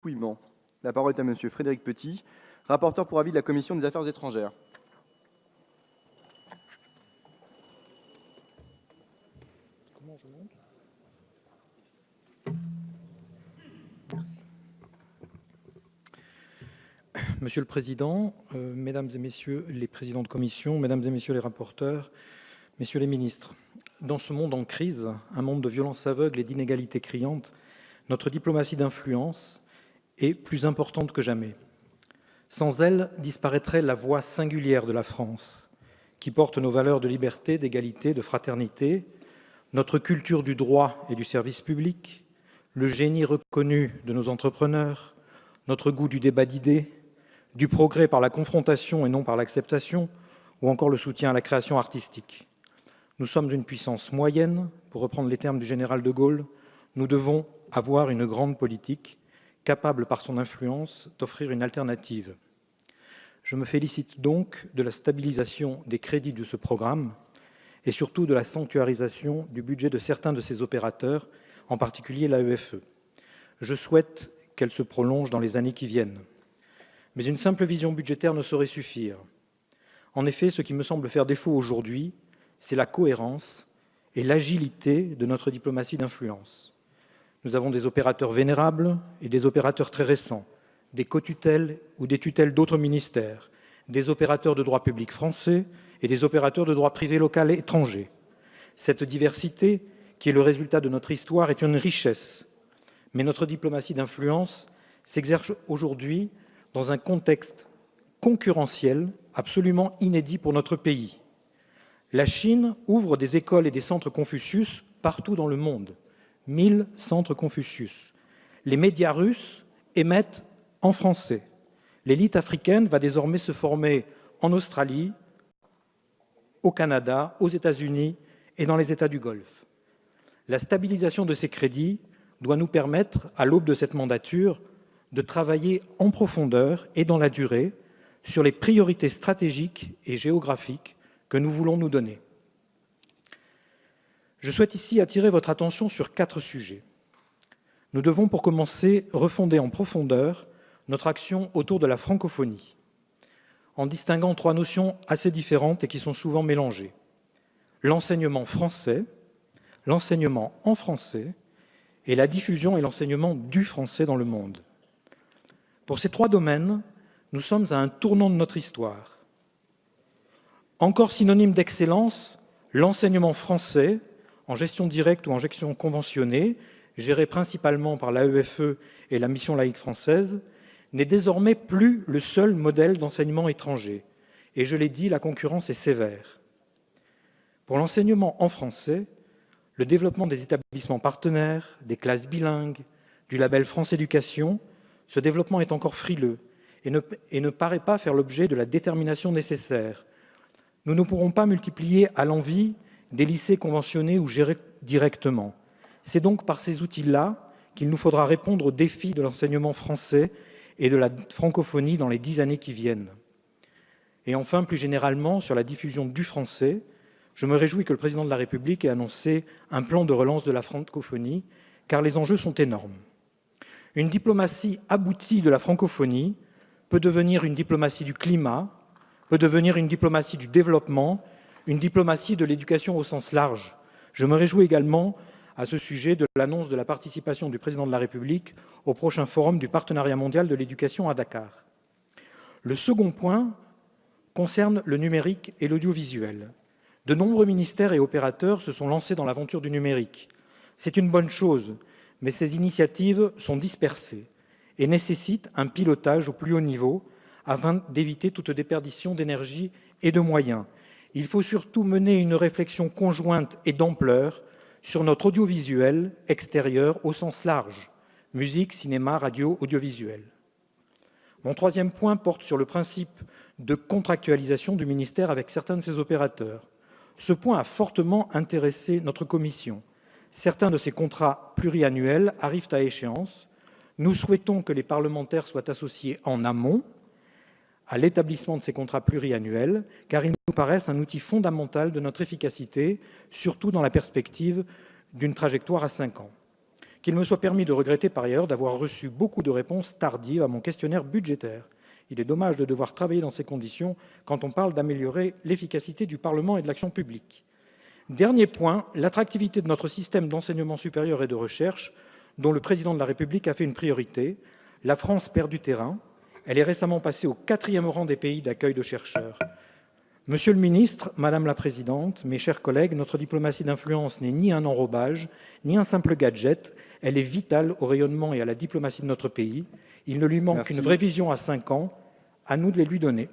Dépouillement. La parole est à Monsieur Frédéric Petit, rapporteur pour avis de la Commission des Affaires étrangères. Monsieur le Président, Mesdames et Messieurs les présidents de commission, Mesdames et Messieurs les rapporteurs, Messieurs les ministres, dans ce monde en crise, un monde de violence aveugle et d'inégalités criantes, notre diplomatie d'influence est plus importante que jamais. Sans elle, disparaîtrait la voix singulière de la France, qui porte nos valeurs de liberté, d'égalité, de fraternité, notre culture du droit et du service public, le génie reconnu de nos entrepreneurs, notre goût du débat d'idées, du progrès par la confrontation et non par l'acceptation, ou encore le soutien à la création artistique. Nous sommes une puissance moyenne, pour reprendre les termes du général de Gaulle. Nous devons avoir une grande politique, capable par son influence d'offrir une alternative. Je me félicite donc de la stabilisation des crédits de ce programme et surtout de la sanctuarisation du budget de certains de ses opérateurs, en particulier l'AEFE. Je souhaite qu'elle se prolonge dans les années qui viennent. Mais une simple vision budgétaire ne saurait suffire. En effet, ce qui me semble faire défaut aujourd'hui, c'est la cohérence et l'agilité de notre diplomatie d'influence. Nous avons des opérateurs vénérables et des opérateurs très récents, des co-tutelles ou des tutelles d'autres ministères, des opérateurs de droit public français et des opérateurs de droit privé local et étranger. Cette diversité, qui est le résultat de notre histoire, est une richesse. Mais notre diplomatie d'influence s'exerce aujourd'hui dans un contexte concurrentiel absolument inédit pour notre pays. La Chine ouvre des écoles et des centres Confucius partout dans le monde. 1000 centres Confucius. Les médias russes émettent en français. L'élite africaine va désormais se former en Australie, au Canada, aux États-Unis et dans les États du Golfe. La stabilisation de ces crédits doit nous permettre, à l'aube de cette mandature, de travailler en profondeur et dans la durée sur les priorités stratégiques et géographiques que nous voulons nous donner. Je souhaite ici attirer votre attention sur 4 sujets. Nous devons, pour commencer, refonder en profondeur notre action autour de la francophonie, en distinguant 3 notions assez différentes et qui sont souvent mélangées. L'enseignement français, l'enseignement en français et la diffusion et l'enseignement du français dans le monde. Pour ces 3 domaines, nous sommes à un tournant de notre histoire. Encore synonyme d'excellence, l'enseignement français, en gestion directe ou en gestion conventionnée, géré principalement par l'AEFE et la Mission laïque française, n'est désormais plus le seul modèle d'enseignement étranger. Et je l'ai dit, la concurrence est sévère. Pour l'enseignement en français, le développement des établissements partenaires, des classes bilingues, du label France Éducation, ce développement est encore frileux et ne paraît pas faire l'objet de la détermination nécessaire. Nous ne pourrons pas multiplier à l'envi des lycées conventionnés ou gérés directement. C'est donc par ces outils-là qu'il nous faudra répondre aux défis de l'enseignement français et de la francophonie dans les 10 années qui viennent. Et enfin, plus généralement, sur la diffusion du français, je me réjouis que le président de la République ait annoncé un plan de relance de la francophonie, car les enjeux sont énormes. Une diplomatie aboutie de la francophonie peut devenir une diplomatie du climat, peut devenir une diplomatie du développement, une diplomatie de l'éducation au sens large. Je me réjouis également à ce sujet de l'annonce de la participation du président de la République au prochain forum du partenariat mondial de l'éducation à Dakar. Le second point concerne le numérique et l'audiovisuel. De nombreux ministères et opérateurs se sont lancés dans l'aventure du numérique. C'est une bonne chose, mais ces initiatives sont dispersées et nécessitent un pilotage au plus haut niveau afin d'éviter toute déperdition d'énergie et de moyens. Il faut surtout mener une réflexion conjointe et d'ampleur sur notre audiovisuel extérieur au sens large, musique, cinéma, radio, audiovisuel. Mon troisième point porte sur le principe de contractualisation du ministère avec certains de ses opérateurs. Ce point a fortement intéressé notre commission. Certains de ces contrats pluriannuels arrivent à échéance. Nous souhaitons que les parlementaires soient associés en amont à l'établissement de ces contrats pluriannuels, car ils nous paraissent un outil fondamental de notre efficacité, surtout dans la perspective d'une trajectoire à 5 ans. Qu'il me soit permis de regretter par ailleurs d'avoir reçu beaucoup de réponses tardives à mon questionnaire budgétaire. Il est dommage de devoir travailler dans ces conditions quand on parle d'améliorer l'efficacité du Parlement et de l'action publique. Dernier point, l'attractivité de notre système d'enseignement supérieur et de recherche, dont le Président de la République a fait une priorité. La France perd du terrain. Elle est récemment passée au 4e rang des pays d'accueil de chercheurs. Monsieur le ministre, Madame la Présidente, mes chers collègues, notre diplomatie d'influence n'est ni un enrobage, ni un simple gadget. Elle est vitale au rayonnement et à la diplomatie de notre pays. Il ne lui manque qu'une vraie vision à 5 ans. À nous de les lui donner.